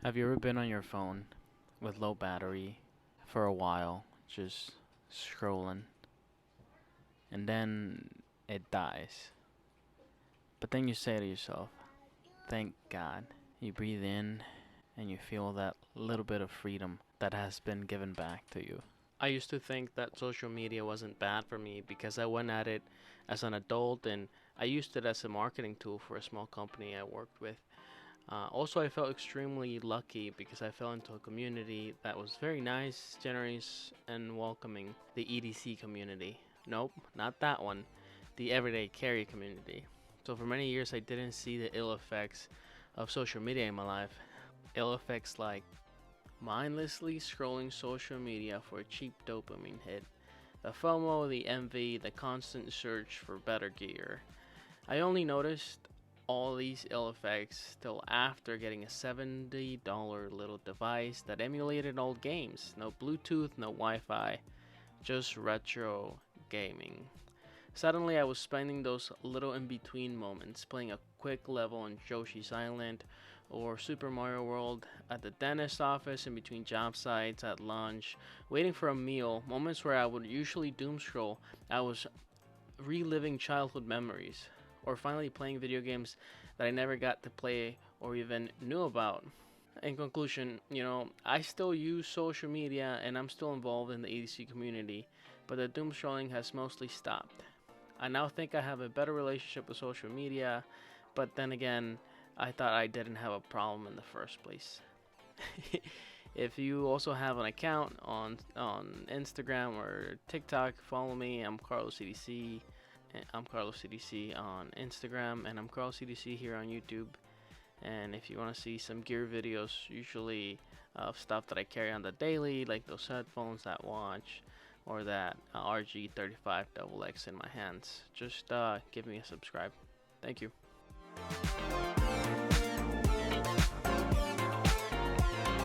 Have you ever been on your phone with low battery for a while, just scrolling, and then it dies? But then you say to yourself, thank God. You breathe in and you feel that little bit of freedom that has been given back to you. I used to think that social media wasn't bad for me because I went at it as an adult and I used it as a marketing tool for a small company I worked with. Also, I felt extremely lucky because I fell into a community that was very nice, generous, and welcoming. The EDC community. Nope, not that one. The everyday carry community. So, for many years, I didn't see the ill effects of social media in my life. Ill effects like mindlessly scrolling social media for a cheap dopamine hit, the FOMO, the envy, the constant search for better gear. I only noticed all these ill effects till after getting a $70 little device that emulated old games. No Bluetooth, no Wi Fi, just retro gaming. Suddenly, I was spending those little in between moments playing a quick level on Yoshi's Island or Super Mario World, at the dentist office, in between job sites, at lunch, waiting for a meal, moments where I would usually doom scroll. I was reliving childhood memories, or finally playing video games that I never got to play or even knew about. In conclusion, I still use social media and I'm still involved in the EDC community, but the doom scrolling has mostly stopped. I now think I have a better relationship with social media, but then again, I thought I didn't have a problem in the first place. If you also have an account on Instagram or TikTok, follow me. I'm Carlos CDC. I'm Carlos CDC on Instagram, and I'm Carlos CDC here on YouTube. And if you want to see some gear videos, usually of stuff that I carry on the daily, like those headphones, that watch, or that RG35XX in my hands, just give me a subscribe. Thank you.